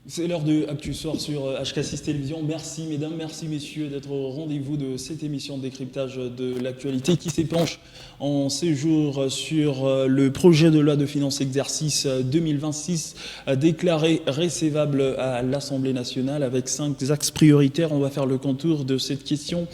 C'est l'heure de Actu Soir sur HK6 Télévision. Merci mesdames, merci messieurs d'être au rendez-vous de cette émission de décryptage de l'actualité qui s'épanche en séjour sur le projet de loi de finances exercice 2026 déclaré recevable à l'Assemblée nationale avec 5 axes prioritaires. On va faire le contour de cette question.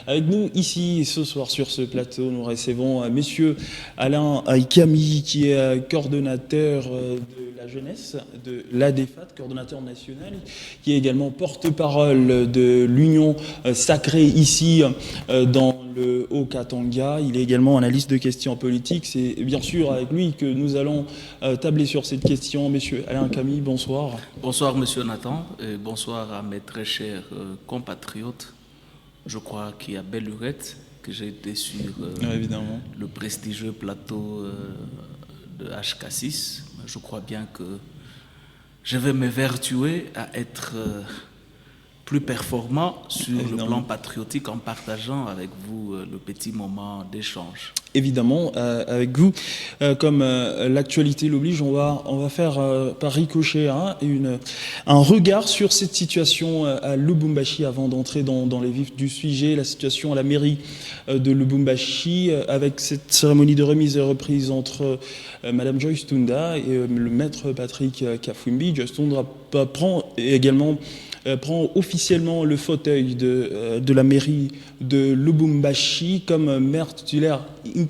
Avec nous ici ce soir sur ce plateau, nous recevons messieurs Alain Camille qui est coordonnateur de la jeunesse de l'ADEFAT, coordonnateur national, qui est également porte-parole de l'Union sacrée ici dans le Haut-Katanga. Il est également analyste de questions politiques. C'est bien sûr avec lui que nous allons tabler sur cette question. Monsieur Alain Camille, bonsoir. Bonsoir Monsieur Nathan et bonsoir à mes très chers compatriotes. Je crois qu'il y a belle lurette que j'ai été sur Évidemment. le prestigieux plateau de HK6. Je crois bien que je vais m'évertuer à être plus performant sur le plan patriotique en partageant avec vous le petit moment d'échange. Évidemment, avec vous, comme l'actualité l'oblige, on va faire par ricochet un regard sur cette situation à Lubumbashi avant d'entrer dans les vifs du sujet, la situation à la mairie de Lubumbashi, avec cette cérémonie de remise et reprise entre Madame Joyce Tunda et le maître Patrick Kafwimbi. Joyce Tunda prend officiellement le fauteuil de la mairie de Lubumbashi comme maire titulaire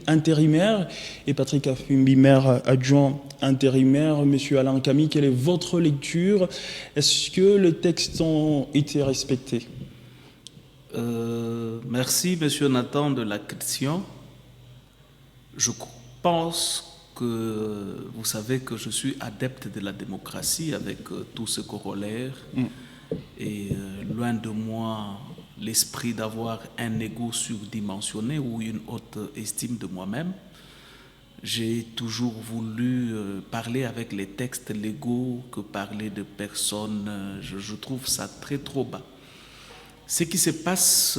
intérimaire et Patrick Kafwimbi, maire adjoint intérimaire. Monsieur Alain Camille, quelle est votre lecture? Est-ce que les textes ont été respectés? Merci Monsieur Nathan de la question. Je pense que vous savez que je suis adepte de la démocratie avec tout ce corollaire. Et loin de moi l'esprit d'avoir un ego surdimensionné ou une haute estime de moi-même. J'ai toujours voulu parler avec les textes légaux que parler de personnes. Je trouve ça trop bas. Ce qui se passe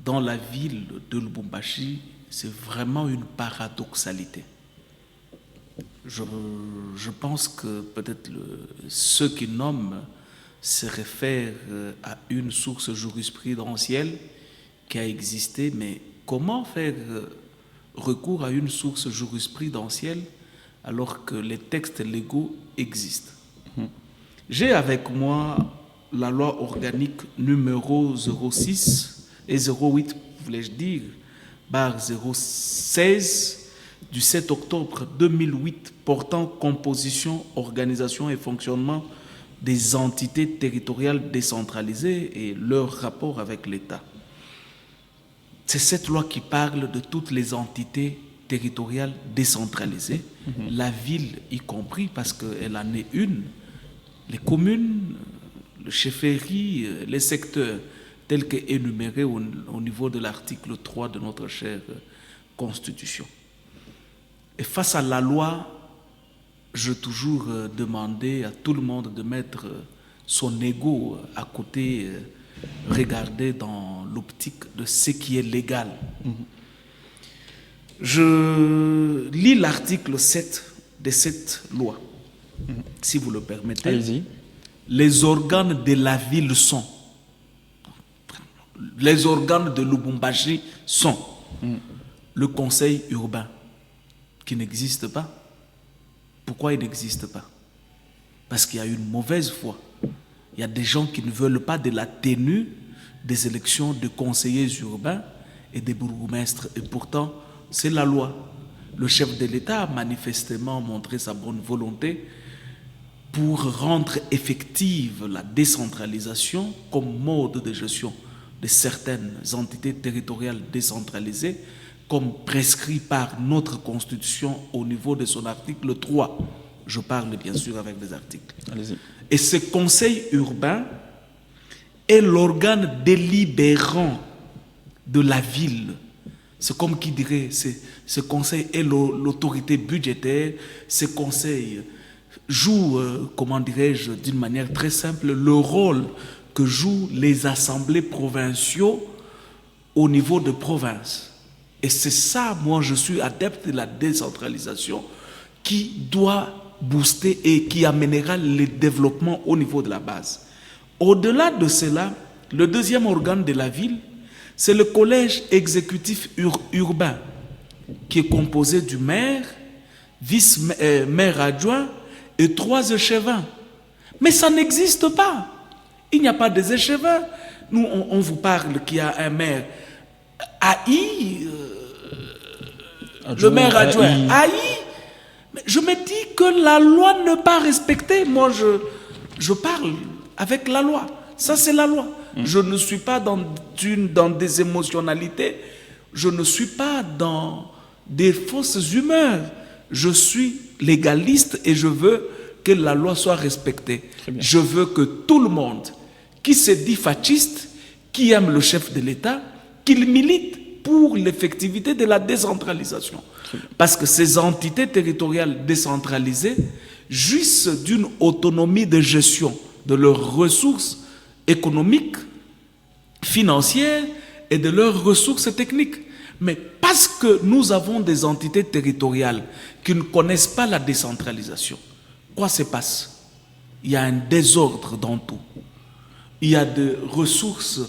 dans la ville de Lubumbashi, c'est vraiment une paradoxalité. Je pense que peut-être ceux qui nomment se réfère à une source jurisprudentielle qui a existé, mais comment faire recours à une source jurisprudentielle alors que les textes légaux existent? J'ai avec moi la loi organique numéro 06 et 08, voulais-je dire, barre 016 du 7 octobre 2008 portant composition, organisation et fonctionnement des entités territoriales décentralisées et leur rapport avec l'État. C'est cette loi qui parle de toutes les entités territoriales décentralisées, la ville y compris parce qu'elle en est une, les communes, le chefferie, les secteurs tels qu'énumérés au niveau de l'article 3 de notre chère Constitution. Et face à la loi, j'ai toujours demandé à tout le monde de mettre son ego à côté, regarder dans l'optique de ce qui est légal. Je lis l'article 7 de cette loi, si vous le permettez. Allez-y. Les organes de la ville sont, les organes de Lubumbashi sont le conseil urbain, qui n'existe pas. Pourquoi il n'existe pas? Parce qu'il y a une mauvaise foi. Il y a des gens qui ne veulent pas de la tenue des élections de conseillers urbains et des bourgmestres. Et pourtant, c'est la loi. Le chef de l'État a manifestement montré sa bonne volonté pour rendre effective la décentralisation comme mode de gestion de certaines entités territoriales décentralisées, comme prescrit par notre Constitution au niveau de son article 3. Je parle bien sûr avec des articles. Allez-y. Et ce conseil urbain est l'organe délibérant de la ville. C'est comme qui dirait, ce conseil est l'autorité budgétaire, ce conseil joue, comment dirais-je, d'une manière très simple, le rôle que jouent les assemblées provinciaux au niveau de province. Et c'est ça, moi je suis adepte de la décentralisation qui doit booster et qui amènera le développement au niveau de la base. Au-delà de cela, le deuxième organe de la ville, c'est le collège exécutif urbain, qui est composé du maire, vice-maire adjoint et 3 échevins. Mais ça n'existe pas. Il n'y a pas des échevins. Nous, on vous parle qu'il y a un maire AI, le maire adjoint AI. Mais je me dis que la loi n'est pas respectée. Moi, je parle avec la loi. Ça, c'est la loi. Je ne suis pas dans des émotionnalités. Je ne suis pas dans des fausses humeurs. Je suis légaliste et je veux que la loi soit respectée. Je veux que tout le monde qui se dit fasciste, qui aime le chef de l'État, qu'il milite pour l'effectivité de la décentralisation. Parce que ces entités territoriales décentralisées jouissent d'une autonomie de gestion de leurs ressources économiques, financières et de leurs ressources techniques. Mais parce que nous avons des entités territoriales qui ne connaissent pas la décentralisation, quoi se passe? Il y a un désordre dans tout. Il y a des ressources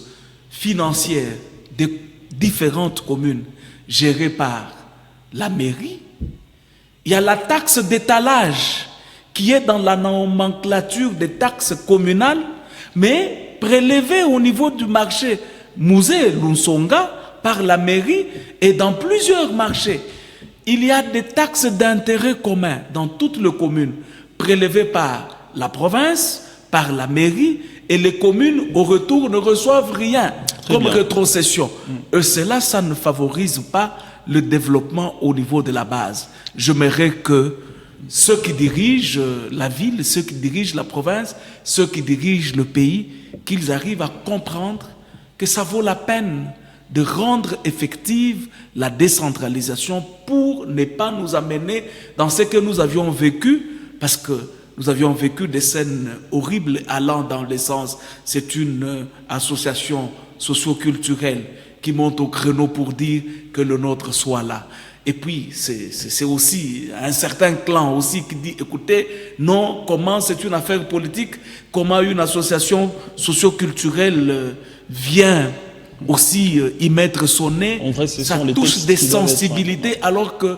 financières de différentes communes gérées par la mairie. Il y a la taxe d'étalage qui est dans la nomenclature des taxes communales, mais prélevée au niveau du marché Musée Lunsonga par la mairie et dans plusieurs marchés. Il y a des taxes d'intérêt commun dans toutes les communes, prélevées par la province, par la mairie, et les communes, au retour, ne reçoivent rien comme rétrocession. Et cela, ça ne favorise pas le développement au niveau de la base. J'aimerais que ceux qui dirigent la ville, ceux qui dirigent la province, ceux qui dirigent le pays, qu'ils arrivent à comprendre que ça vaut la peine de rendre effective la décentralisation pour ne pas nous amener dans ce que nous avions vécu, parce que nous avions vécu des scènes horribles allant dans le sens, c'est une association socio-culturelle qui monte au créneau pour dire que le nôtre soit là. Et puis, c'est aussi un certain clan aussi qui dit, écoutez, non, comment c'est une affaire politique, comment une association socio-culturelle vient aussi y mettre son nez, en vrai, ça touche des sensibilités alors que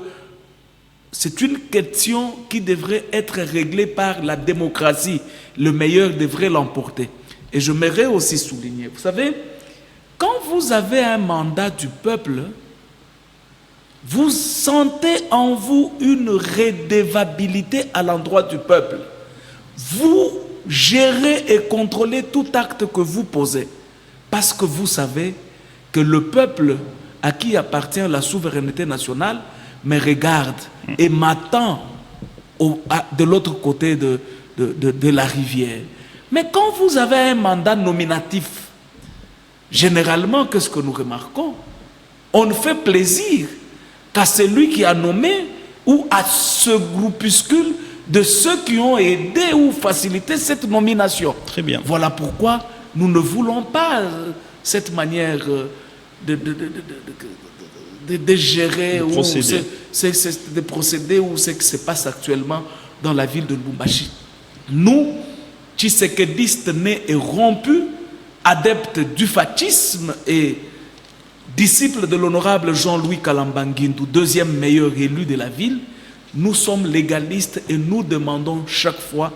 c'est une question qui devrait être réglée par la démocratie. Le meilleur devrait l'emporter. Et je m'aimerais aussi souligner, vous savez, quand vous avez un mandat du peuple, vous sentez en vous une redevabilité à l'endroit du peuple. Vous gérez et contrôlez tout acte que vous posez. Parce que vous savez que le peuple à qui appartient la souveraineté nationale me regarde et m'attend de l'autre côté de la rivière. Mais quand vous avez un mandat nominatif, généralement, qu'est-ce que nous remarquons? On ne fait plaisir qu'à celui qui a nommé ou à ce groupuscule de ceux qui ont aidé ou facilité cette nomination. Très bien. Voilà pourquoi nous ne voulons pas cette manière de gérer de procéder. de procéder ou ce qui se passe actuellement dans la ville de Lubumbashi. Nous, tshisekédistes nés et rompus, adeptes du fascisme et disciples de l'honorable Jean-Louis Kalambanguindou, deuxième meilleur élu de la ville, nous sommes légalistes et nous demandons chaque fois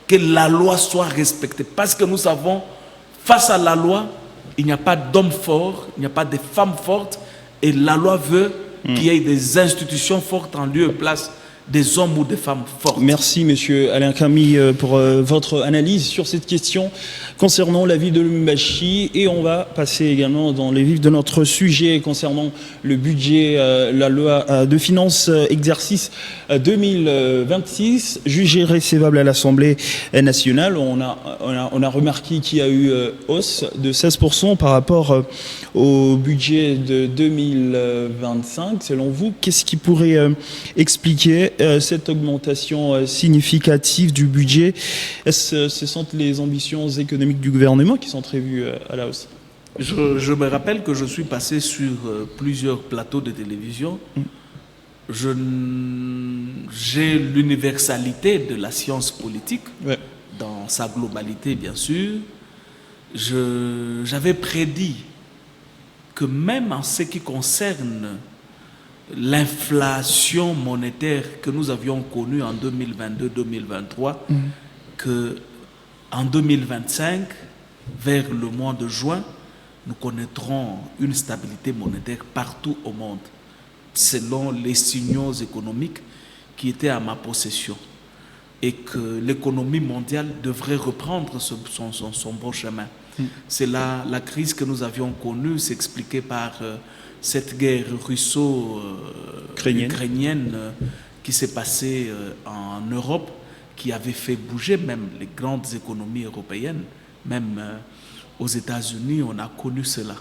que la loi soit respectée. Parce que nous savons, face à la loi, il n'y a pas d'hommes forts, il n'y a pas de femmes fortes, et la loi veut qu'il y ait des institutions fortes en lieu et place des hommes ou des femmes fortes. Merci, monsieur Alain Kami, pour votre analyse sur cette question concernant la ville de Lubumbashi. Et on va passer également dans les vifs de notre sujet concernant le budget, la loi de finances exercice 2026, jugé recevable à l'Assemblée nationale. On a remarqué qu'il y a eu hausse de 16% par rapport au budget de 2025. Selon vous, qu'est-ce qui pourrait expliquer cette augmentation significative du budget? Est-ce que ce sont les ambitions économiques du gouvernement qui sont prévues à la hausse? Je me rappelle que je suis passé sur plusieurs plateaux de télévision j'ai l'universalité de la science politique, Ouais. dans sa globalité bien sûr. J'avais prédit que même en ce qui concerne l'inflation monétaire que nous avions connue en 2022-2023, que en 2025, vers le mois de juin, nous connaîtrons une stabilité monétaire partout au monde, selon les signaux économiques qui étaient à ma possession, et que l'économie mondiale devrait reprendre son bon chemin. C'est là la crise que nous avions connue s'expliquait par cette guerre russo-ukrainienne qui s'est passée en Europe, qui avait fait bouger même les grandes économies européennes, même aux États-Unis, on a connu cela.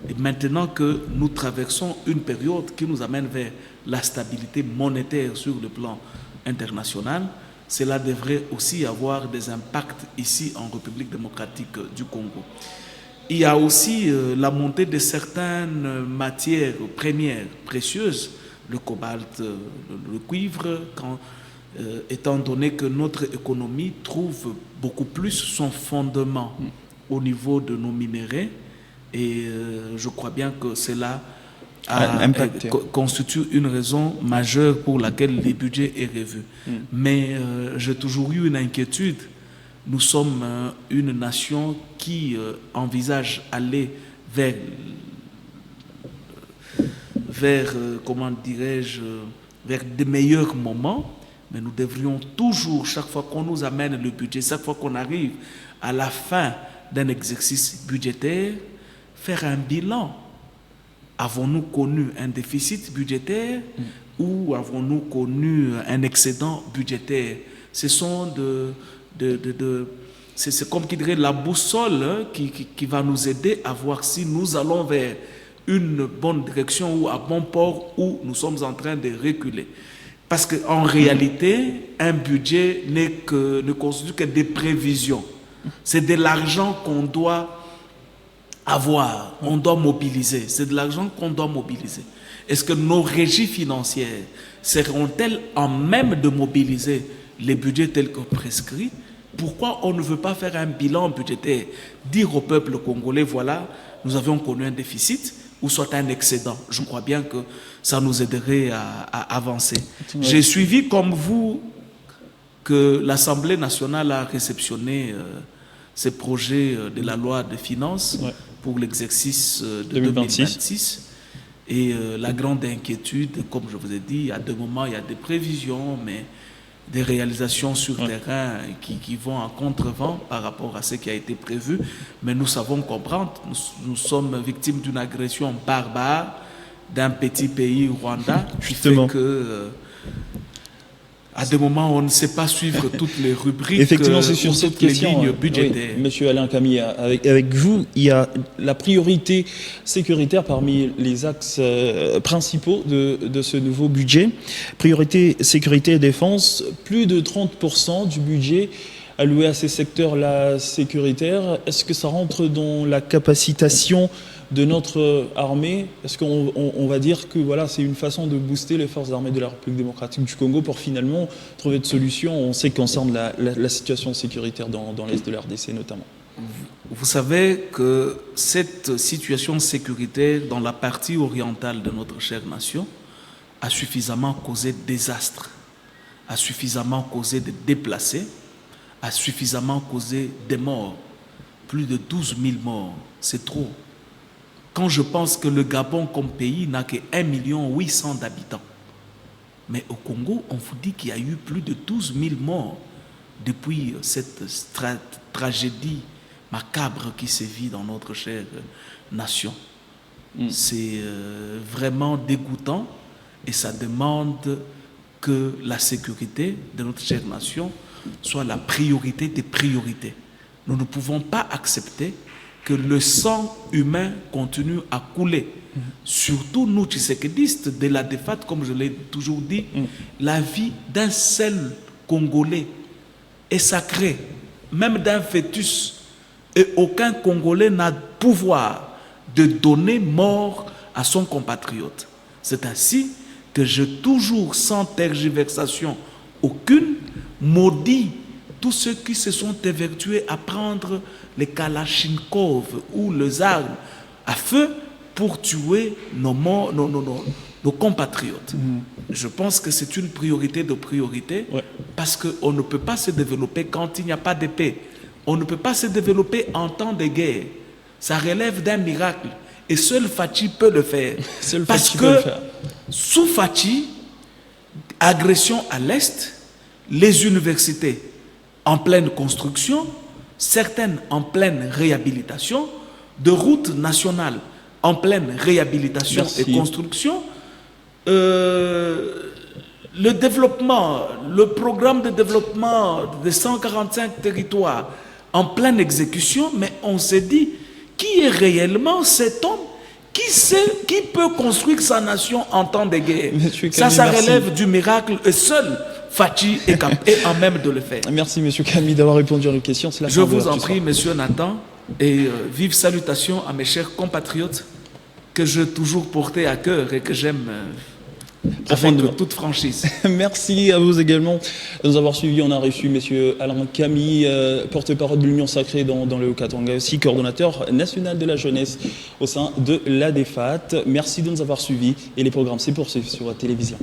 Et maintenant que nous traversons une période qui nous amène vers la stabilité monétaire sur le plan international, cela devrait aussi avoir des impacts ici en République démocratique du Congo. Il y a aussi la montée de certaines matières premières précieuses, le cobalt, le cuivre, étant donné que notre économie trouve beaucoup plus son fondement au niveau de nos minéraux, et je crois bien que cela constitue une raison majeure pour laquelle le budget est revu. Mais j'ai toujours eu une inquiétude. Nous sommes une nation qui envisage aller vers comment dirais-je, vers de meilleurs moments, mais nous devrions toujours, chaque fois qu'on nous amène le budget, chaque fois qu'on arrive à la fin d'un exercice budgétaire, faire un bilan. Avons-nous connu un déficit budgétaire ou avons-nous connu un excédent budgétaire? Ce sont c'est comme qui dirait la boussole qui va nous aider à voir si nous allons vers une bonne direction ou à bon port, ou nous sommes en train de reculer. Parce qu'en réalité, un budget ne constitue que des prévisions. C'est de l'argent qu'on doit avoir, on doit mobiliser. C'est de l'argent qu'on doit mobiliser. Est-ce que nos régies financières seront-elles en même de mobiliser les budgets tels que prescrits? Pourquoi on ne veut pas faire un bilan budgétaire, dire au peuple congolais, voilà, nous avions connu un déficit ou soit un excédent? Je crois bien que ça nous aiderait à avancer. Ouais. J'ai suivi comme vous que l'Assemblée nationale a réceptionné ces projets de la loi de finances pour l'exercice de 2026. Et la grande inquiétude, comme je vous ai dit, à des moments, il y a des prévisions, mais des réalisations sur terrain qui vont en contrevent par rapport à ce qui a été prévu. Mais nous savons comprendre, nous sommes victimes d'une agression barbare d'un petit pays, Rwanda, qui fait que à des moments, on ne sait pas suivre toutes les rubriques. Effectivement, c'est sur cette question, lignes budgétaires. Oui, Monsieur Alain Camille, avec vous, il y a la priorité sécuritaire parmi les axes principaux de ce nouveau budget. Priorité sécurité et défense, plus de 30% du budget alloué à ces secteurs-là sécuritaires. Est-ce que ça rentre dans la capacitation de notre armée? Est-ce qu'on va dire que voilà, c'est une façon de booster les forces armées de la République démocratique du Congo pour finalement trouver de solutions, on sait, concerne la situation sécuritaire dans l'est de la RDC notamment? Vous savez que cette situation sécuritaire dans la partie orientale de notre chère nation a suffisamment causé de désastres, a suffisamment causé de déplacés, a suffisamment causé des morts. Plus de 12 000 morts, c'est trop. Quand je pense que le Gabon comme pays n'a que 1 800 000 d'habitants. Mais au Congo, on vous dit qu'il y a eu plus de 12 000 morts depuis cette tragédie macabre qui sévit dans notre chère nation. C'est vraiment dégoûtant et ça demande que la sécurité de notre chère nation soit la priorité des priorités. Nous ne pouvons pas accepter que le sang humain continue à couler. Surtout nous, tshisekidistes, de la défaite, comme je l'ai toujours dit, la vie d'un seul Congolais est sacrée, même d'un fœtus. Et aucun Congolais n'a pouvoir de donner mort à son compatriote. C'est ainsi que je toujours, sans tergiversation aucune, maudis tous ceux qui se sont évertués à prendre les kalachnikovs ou les armes à feu pour tuer nos compatriotes. Je pense que c'est une priorité de priorité, parce qu'on ne peut pas se développer quand il n'y a pas de paix. On ne peut pas se développer en temps de guerre. Ça relève d'un miracle. Et seul Fachi peut le faire. Parce que sous Fachi, agression à l'Est, les universités en pleine construction, certaines en pleine réhabilitation, de routes nationales en pleine réhabilitation et construction, le développement, le programme de développement de 145 territoires en pleine exécution, mais on s'est dit, qui est réellement cet homme qui peut construire sa nation en temps de guerre? Ça relève du miracle, et seul Fachi est en même de le faire. Merci, monsieur Camille, d'avoir répondu à nos questions. Je vous en prie, monsieur Nathan, et vive salutations à mes chers compatriotes que j'ai toujours porté à cœur et que j'aime avec toute franchise. Merci à vous également de nous avoir suivis. On a reçu monsieur Alain Camille, porte-parole de l'Union Sacrée dans le Haut-Katanga, aussi coordonnateur national de la jeunesse au sein de l'ADEFAT. Merci de nous avoir suivis et les programmes se poursuivent sur la télévision.